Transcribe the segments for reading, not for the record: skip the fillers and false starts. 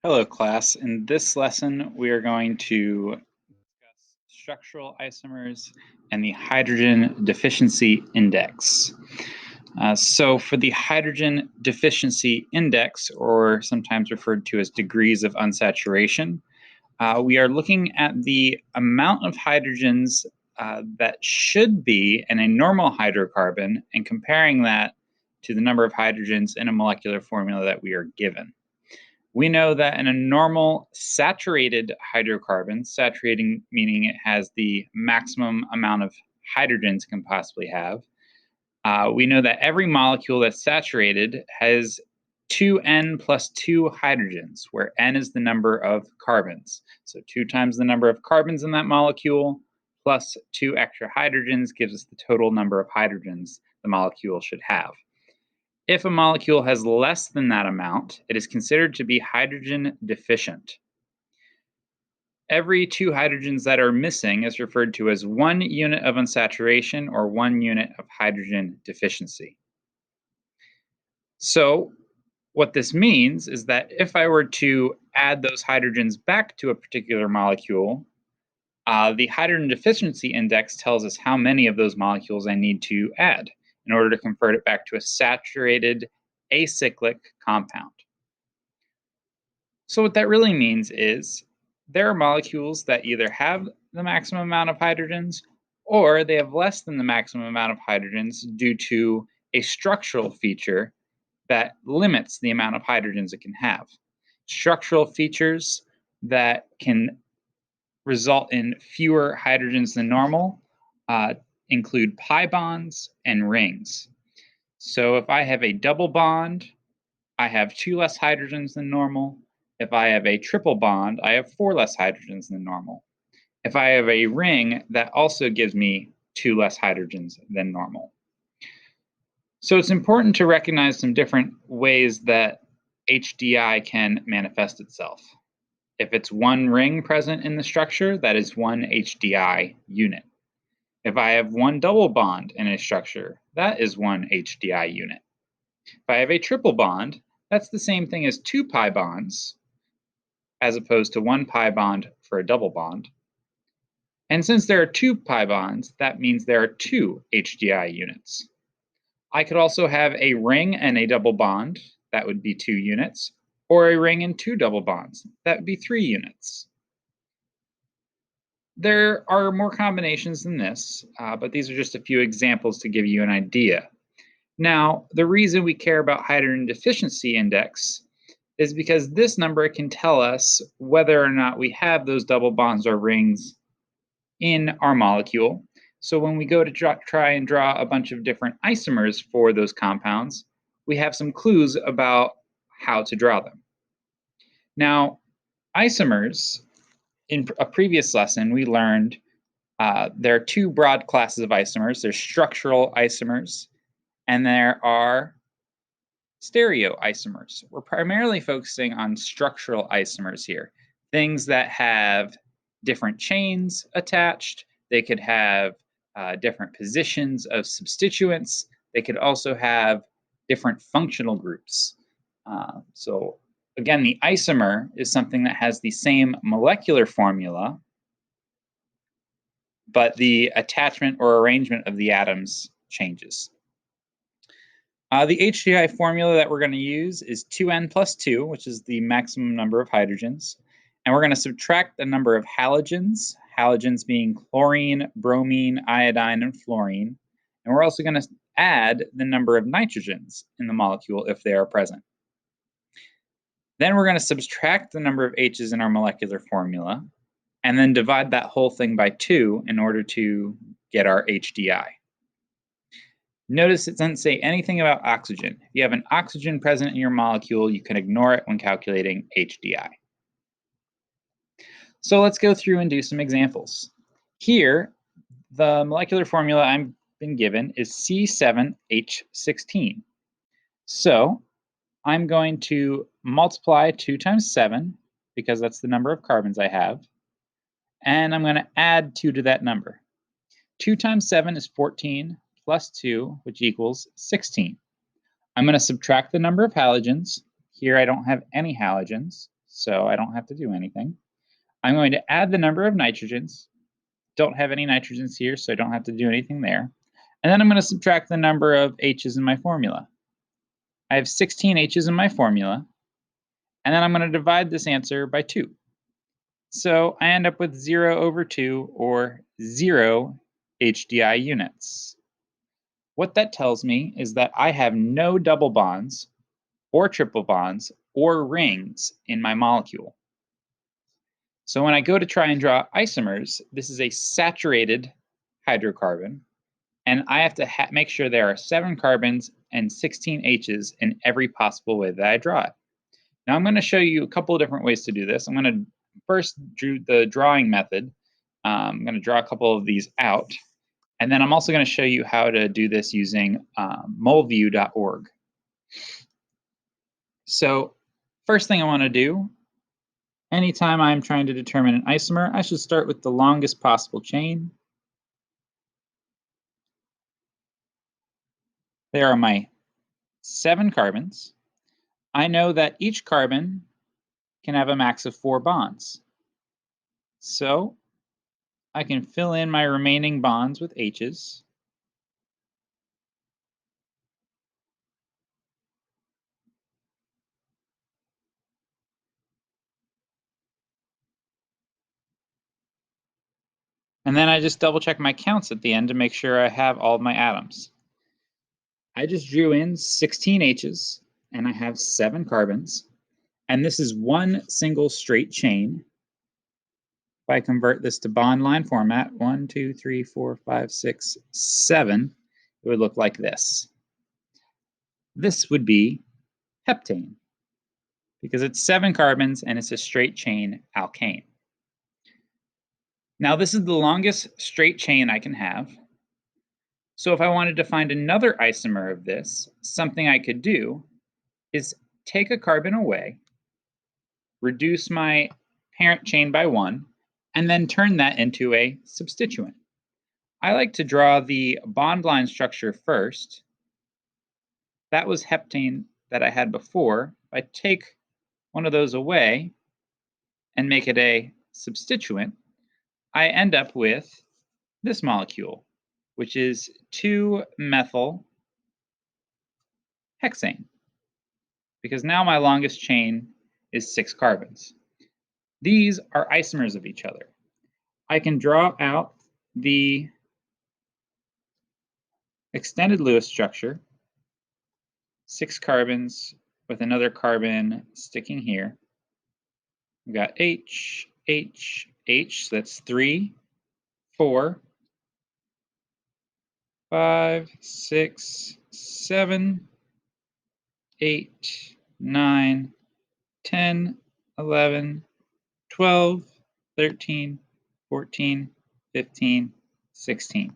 Hello, class. In this lesson, we are going to discuss structural isomers and the hydrogen deficiency index. So for the hydrogen deficiency index, or sometimes referred to as degrees of unsaturation, we are looking at the amount of hydrogens that should be in a normal hydrocarbon and comparing that to the number of hydrogens in a molecular formula that we are given. We know that in a normal saturated hydrocarbon, saturating meaning it has the maximum amount of hydrogens it can possibly have, we know that every molecule that's saturated has 2n plus 2 hydrogens, where n is the number of carbons. So 2 times the number of carbons in that molecule plus 2 extra hydrogens gives us the total number of hydrogens the molecule should have. If a molecule has less than that amount, it is considered to be hydrogen deficient. Every 2 hydrogens that are missing is referred to as 1 unit of unsaturation or 1 unit of hydrogen deficiency. So what this means is that if I were to add those hydrogens back to a particular molecule, the hydrogen deficiency index tells us how many of those molecules I need to add in order to convert it back to a saturated acyclic compound. So what that really means is there are molecules that either have the maximum amount of hydrogens or they have less than the maximum amount of hydrogens due to a structural feature that limits the amount of hydrogens it can have. Structural features that can result in fewer hydrogens than normal include pi bonds and rings. So if I have a double bond, I have 2 less hydrogens than normal. If I have a triple bond, I have 4 less hydrogens than normal. If I have a ring, that also gives me 2 less hydrogens than normal. So it's important to recognize some different ways that HDI can manifest itself. If it's 1 ring present in the structure, that is 1 HDI unit. If I have 1 double bond in a structure, that is 1 HDI unit. If I have a triple bond, that's the same thing as 2 pi bonds, as opposed to 1 pi bond for a double bond. And since there are 2 pi bonds, that means there are 2 HDI units. I could also have a ring and a double bond, that would be 2 units, or a ring and 2 double bonds, that would be 3 units. There are more combinations than this, but these are just a few examples to give you an idea. Now, the reason we care about hydrogen deficiency index is because this number can tell us whether or not we have those double bonds or rings in our molecule. So when we go to try and draw a bunch of different isomers for those compounds, we have some clues about how to draw them. Now, isomers, in a previous lesson, we learned there are 2 broad classes of isomers. There's structural isomers, and there are stereoisomers. We're primarily focusing on structural isomers here, things that have different chains attached. They could have different positions of substituents. They could also have different functional groups. So again, the isomer is something that has the same molecular formula, but the attachment or arrangement of the atoms changes. The Hdi formula that we're going to use is 2n plus 2, which is the maximum number of hydrogens. And we're going to subtract the number of halogens, halogens being chlorine, bromine, iodine, and fluorine. And we're also going to add the number of nitrogens in the molecule if they are present. Then we're going to subtract the number of H's in our molecular formula, and then divide that whole thing by 2 in order to get our HDI. Notice it doesn't say anything about oxygen. If you have an oxygen present in your molecule, you can ignore it when calculating HDI. So let's go through and do some examples. Here, the molecular formula I've been given is C7H16. So I'm going to multiply 2 times 7, because that's the number of carbons I have, and I'm going to add 2 to that number. 2 times 7 is 14, plus 2, which equals 16. I'm going to subtract the number of halogens. Here I don't have any halogens, so I don't have to do anything. I'm going to add the number of nitrogens. Don't have any nitrogens here, so I don't have to do anything there. And then I'm going to subtract the number of H's in my formula. I have 16 H's in my formula, and then I'm going to divide this answer by 2. So I end up with 0 over 2, or 0 Hdi units. What that tells me is that I have no double bonds, or triple bonds, or rings in my molecule. So when I go to try and draw isomers, this is a saturated hydrocarbon, and I have to make sure there are 7 carbons and 16 H's in every possible way that I draw it. Now I'm going to show you a couple of different ways to do this. I'm going to first do the drawing method. I'm going to draw a couple of these out, and then I'm also going to show you how to do this using moleview.org. So first thing I want to do, anytime I'm trying to determine an isomer, I should start with the longest possible chain. There are my 7 carbons. I know that each carbon can have a max of 4 bonds. So I can fill in my remaining bonds with H's. And then I just double check my counts at the end to make sure I have all of my atoms. I just drew in 16 H's, and I have 7 carbons. And this is one single straight chain. If I convert this to bond line format, 1, 2, 3, 4, 5, 6, 7, it would look like this. This would be heptane, because it's 7 carbons and it's a straight chain alkane. Now this is the longest straight chain I can have. So if I wanted to find another isomer of this, something I could do is take a carbon away, reduce my parent chain by 1, and then turn that into a substituent. I like to draw the bond line structure first. That was heptane that I had before. If I take one of those away and make it a substituent, I end up with this molecule, which is 2-methyl hexane, because now my longest chain is 6 carbons. These are isomers of each other. I can draw out the extended Lewis structure, 6 carbons with another carbon sticking here. We've got H, H, H, so that's 3, 4, 5, 6, 7, 8, 9, 10, 11, 12, 13, 14, 15, 16.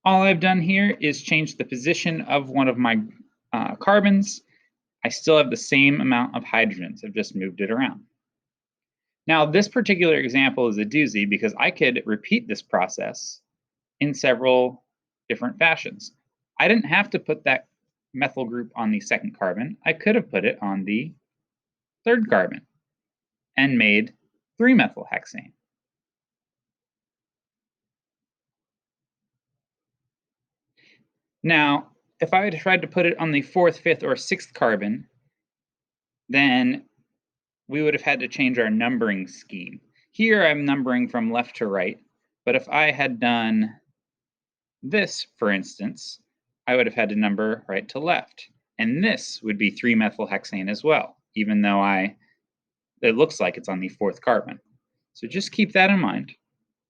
All I've done here is change the position of one of my carbons. I still have the same amount of hydrogens. I've just moved it around. Now, this particular example is a doozy because I could repeat this process in several different fashions. I didn't have to put that methyl group on the second carbon. I could have put it on the third carbon and made 3-methylhexane. Now, if I had tried to put it on the 4th, 5th, or 6th carbon, then we would have had to change our numbering scheme. Here I'm numbering from left to right, but if I had done this, for instance, I would have had to number right to left. And this would be 3-methylhexane as well, even though it looks like it's on the 4th carbon. So just keep that in mind.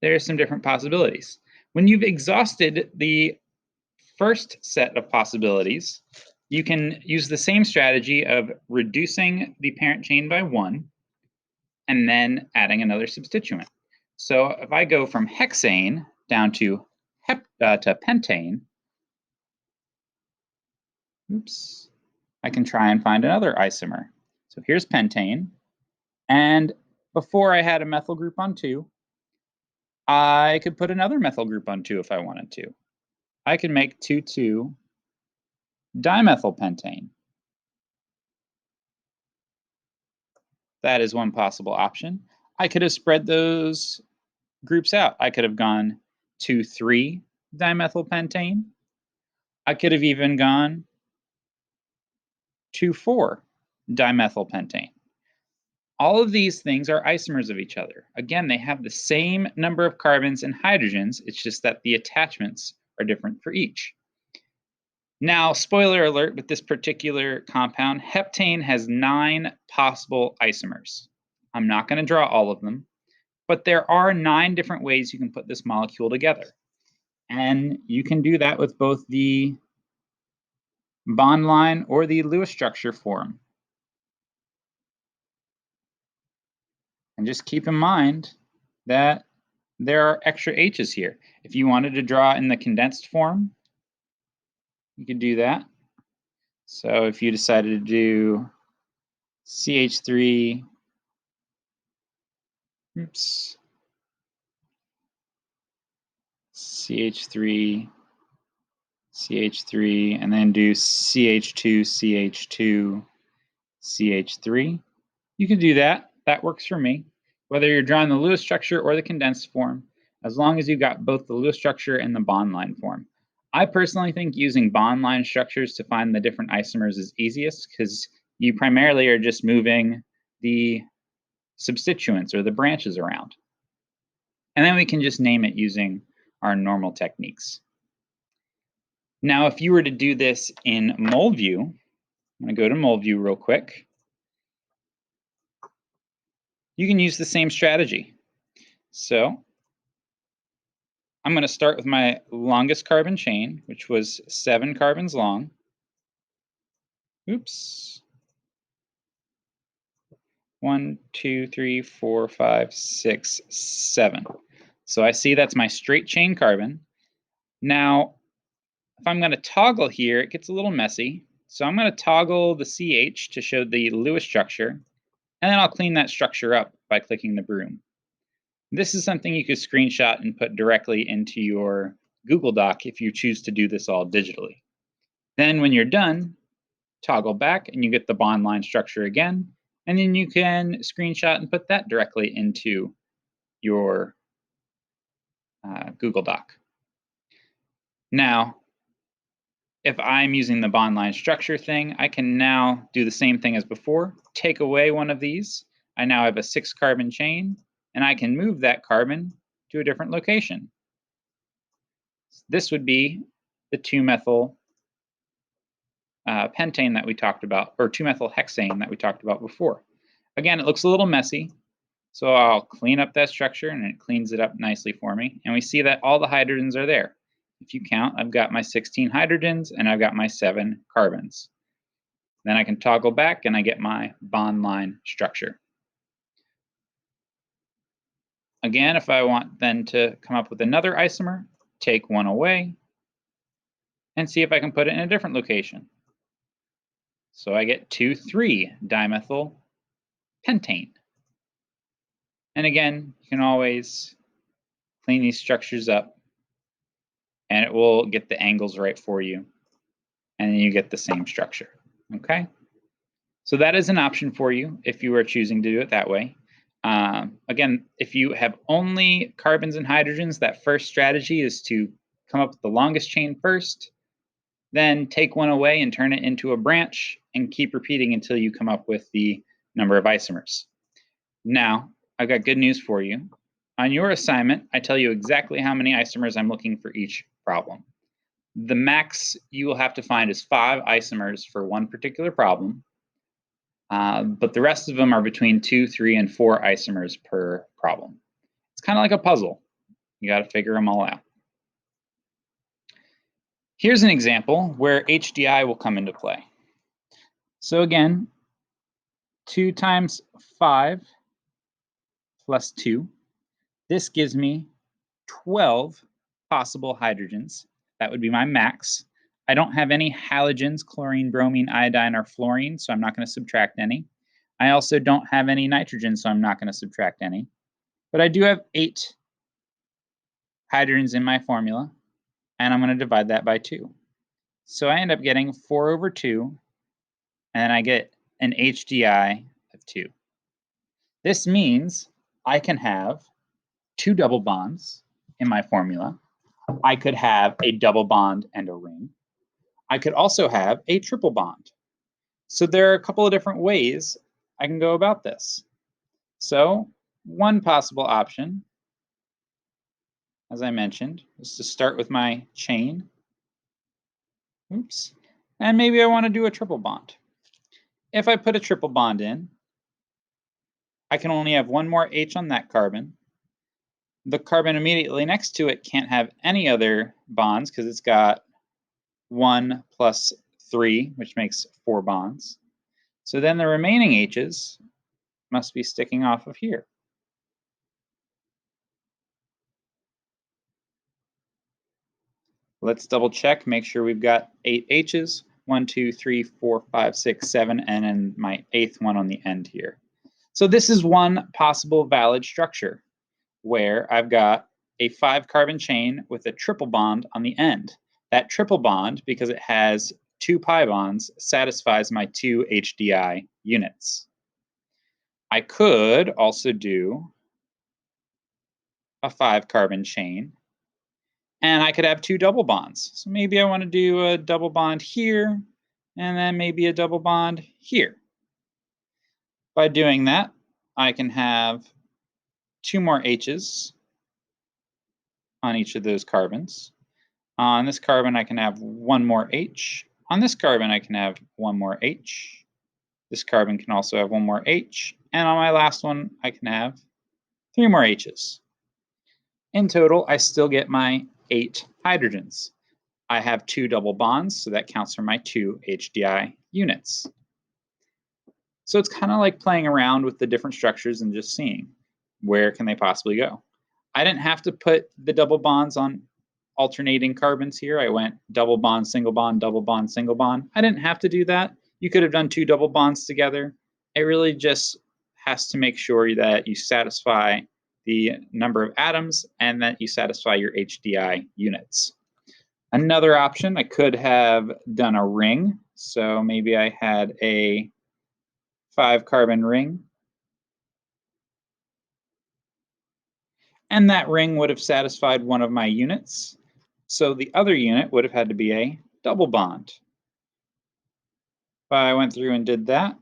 There are some different possibilities. When you've exhausted the first set of possibilities, you can use the same strategy of reducing the parent chain by 1 and then adding another substituent. So if I go from hexane down to pentane, I can try and find another isomer. So here's pentane, and before I had a methyl group on 2, I could put another methyl group on 2 if I wanted to. I could make 2,2-dimethylpentane. that is one possible option. I could have spread those groups out. I could have gone 2,3-dimethylpentane. I could have even gone 2,4-dimethylpentane. All of these things are isomers of each other. Again, they have the same number of carbons and hydrogens, it's just that the attachments are different for each. Now, spoiler alert, with this particular compound, heptane has 9 possible isomers. I'm not going to draw all of them, but there are 9 different ways you can put this molecule together. And you can do that with both the bond line or the Lewis structure form. And just keep in mind that there are extra H's here. If you wanted to draw in the condensed form, you could do that. So if you decided to do CH3, CH3, CH3, and then do CH2, CH2, CH3. You could do that. That works for me. Whether you're drawing the Lewis structure or the condensed form, as long as you've got both the Lewis structure and the bond line form. I personally think using bond line structures to find the different isomers is easiest because you primarily are just moving the substituents or the branches around. And then we can just name it using our normal techniques. Now, if you were to do this in mole view, I'm going to go to mole view real quick. You can use the same strategy. So I'm going to start with my longest carbon chain, which was 7 carbons long. Oops. 1, 2, 3, 4, 5, 6, 7. So I see that's my straight chain carbon. Now, if I'm going to toggle here, it gets a little messy. So I'm going to toggle the CH to show the Lewis structure, and then I'll clean that structure up by clicking the broom. This is something you could screenshot and put directly into your Google Doc if you choose to do this all digitally. Then when you're done, toggle back and you get the bond line structure again, and then you can screenshot and put that directly into your Google Doc. Now, if I'm using the bond line structure thing, I can now do the same thing as before, take away one of these. I now have a 6 carbon chain, and I can move that carbon to a different location. This would be the 2-methyl pentane that we talked about, or 2-methylhexane that we talked about before. Again, it looks a little messy, so I'll clean up that structure, and it cleans it up nicely for me. And we see that all the hydrogens are there. If you count, I've got my 16 hydrogens, and I've got my 7 carbons. Then I can toggle back, and I get my bond line structure. Again, if I want then to come up with another isomer, take one away, and see if I can put it in a different location. So I get 2,3-dimethylpentane. And again, you can always clean these structures up, and it will get the angles right for you, and then you get the same structure. Okay? So that is an option for you if you are choosing to do it that way. Again, if you have only carbons and hydrogens, that first strategy is to come up with the longest chain first, then take one away and turn it into a branch, and keep repeating until you come up with the number of isomers. Now, I've got good news for you. On your assignment, I tell you exactly how many isomers I'm looking for each problem. The max you will have to find is 5 isomers for one particular problem, but the rest of them are between 2, 3, and 4 isomers per problem. It's kind of like a puzzle. You got to figure them all out. Here's an example where HDI will come into play. So again, 2 times 5 plus 2. This gives me 12 possible hydrogens. That would be my max. I don't have any halogens, chlorine, bromine, iodine, or fluorine, so I'm not going to subtract any. I also don't have any nitrogen, so I'm not going to subtract any. But I do have 8 hydrogens in my formula, and I'm going to divide that by 2. So I end up getting 4 over 2, and then I get an HDI of 2. This means I can have 2 double bonds in my formula. I could have a double bond and a ring. I could also have a triple bond. So there are a couple of different ways I can go about this. So one possible option, as I mentioned, is to start with my chain. Oops. And maybe I want to do a triple bond. If I put a triple bond in, I can only have one more H on that carbon. The carbon immediately next to it can't have any other bonds because it's got 1 plus 3, which makes 4 bonds. So then the remaining H's must be sticking off of here. Let's double check, make sure we've got 8 H's. 1, 2, 3, 4, 5, 6, 7, and then my 8th one on the end here. So this is one possible valid structure where I've got a 5-carbon chain with a triple bond on the end. That triple bond, because it has 2 pi bonds, satisfies my 2 Hdi units. I could also do a 5-carbon chain, and I could have 2 double bonds. So maybe I want to do a double bond here, and then maybe a double bond here. By doing that, I can have 2 more H's on each of those carbons. On this carbon, I can have 1 more H. On this carbon, I can have 1 more H. This carbon can also have 1 more H. And on my last one, I can have 3 more H's. In total, I still get my 8 hydrogens. I have 2 double bonds, so that counts for my 2 Hdi units. So it's kind of like playing around with the different structures and just seeing where can they possibly go. I didn't have to put the double bonds on alternating carbons here. I went double bond, single bond, double bond, single bond. I didn't have to do that. You could have done 2 double bonds together. It really just has to make sure that you satisfy the number of atoms and that you satisfy your Hdi units. Another option, I could have done a ring. So maybe I had a 5-carbon ring. And that ring would have satisfied one of my units. So the other unit would have had to be a double bond. If I went through and did that,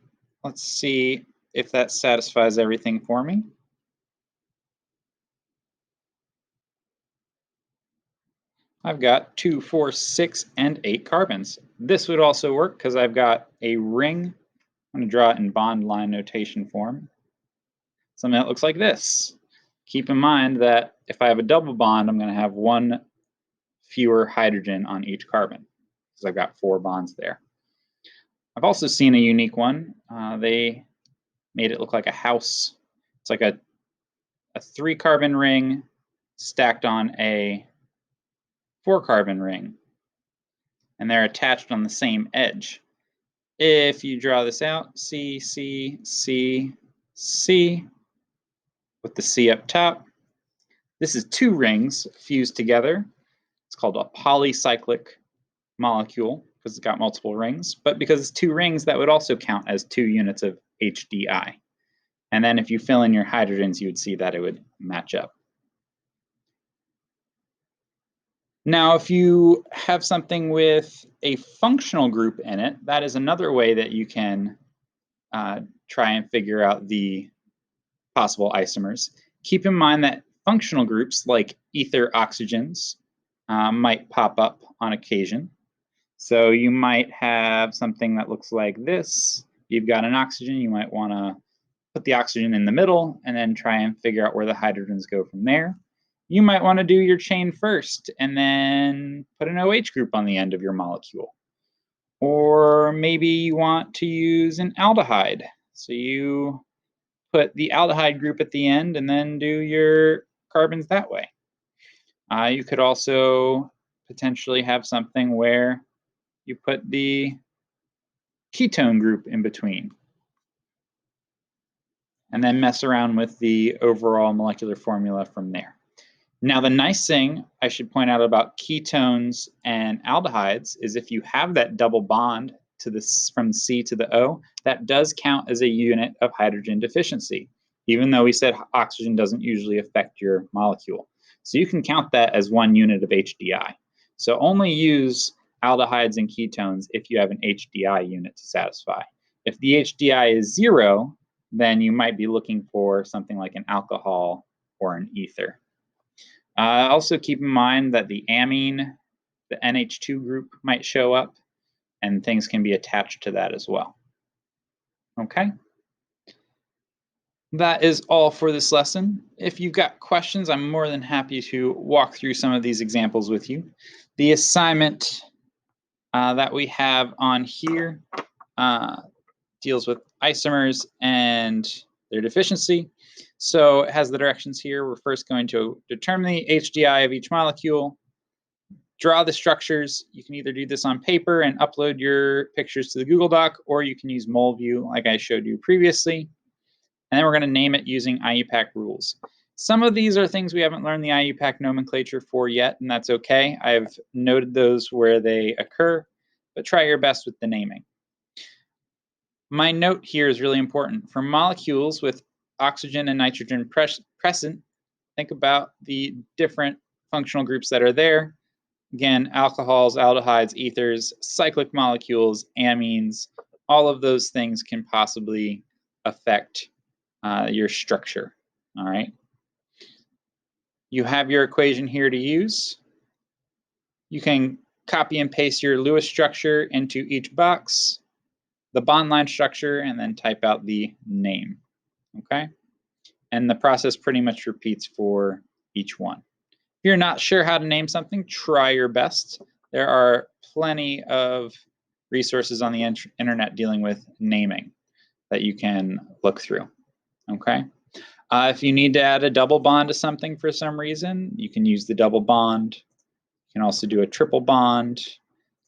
let's see if that satisfies everything for me. I've got 2, 4, 6, and 8 carbons. This would also work because I've got a ring. I'm going to draw it in bond line notation form. Something that looks like this. Keep in mind that if I have a double bond, I'm going to have 1 fewer hydrogen on each carbon because I've got 4 bonds there. I've also seen a unique one. They made it look like a house. It's like a 3-carbon ring stacked on a 4-carbon ring, and they're attached on the same edge. If you draw this out, C, C, C, C, with the C up top, this is 2 rings fused together. It's called a polycyclic molecule because it's got multiple rings, but because it's 2 rings, that would also count as 2 units of Hdi. And then if you fill in your hydrogens, you would see that it would match up. Now, if you have something with a functional group in it, that is another way that you can try and figure out the possible isomers. Keep in mind that functional groups like ether oxygens might pop up on occasion. So you might have something that looks like this. You've got an oxygen, you might want to put the oxygen in the middle and then try and figure out where the hydrogens go from there. You might want to do your chain first and then put an OH group on the end of your molecule. Or maybe you want to use an aldehyde. So you put the aldehyde group at the end and then do your carbons that way. You could also potentially have something where you put the ketone group in between and then mess around with the overall molecular formula from there. Now, the nice thing I should point out about ketones and aldehydes is if you have that double bond to this from C to the O, that does count as a unit of hydrogen deficiency. even though we said oxygen doesn't usually affect your molecule. So you can count that as 1 unit of HDI. So only use aldehydes and ketones if you have an HDI unit to satisfy. If the HDI is 0, then you might be looking for something like an alcohol or an ether. Also keep in mind that the amine, the NH2 group, might show up, and things can be attached to that as well. Okay? That is all for this lesson. If you've got questions, I'm more than happy to walk through some of these examples with you. The assignment that we have on here deals with isomers and their deficiency. So it has the directions here. We're first going to determine the HDI of each molecule, draw the structures. You can either do this on paper and upload your pictures to the Google Doc, or you can use MolView like I showed you previously. And then we're going to name it using IUPAC rules. Some of these are things we haven't learned the IUPAC nomenclature for yet, and that's okay. I've noted those where they occur, but try your best with the naming. My note here is really important. For molecules with oxygen and nitrogen present, think about the different functional groups that are there. Again, alcohols, aldehydes, ethers, cyclic molecules, amines, all of those things can possibly affect your structure. All right. You have your equation here to use. You can copy and paste your Lewis structure into each box, the bond line structure, and then type out the name. Okay. And the process pretty much repeats for each one. If you're not sure how to name something, try your best. There are plenty of resources on the internet dealing with naming that you can look through. Okay. If you need to add a double bond to something for some reason, you can use the double bond. You can also do a triple bond.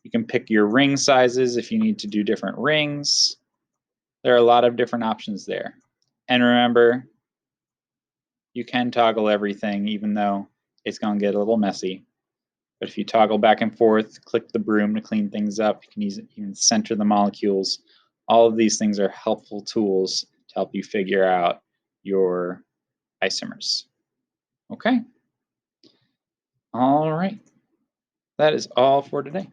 You can pick your ring sizes if you need to do different rings. There are a lot of different options there. And remember, you can toggle everything, even though it's going to get a little messy. But if you toggle back and forth, click the broom to clean things up, you can even center the molecules. All of these things are helpful tools to help you figure out your isomers. Okay? All right. That is all for today.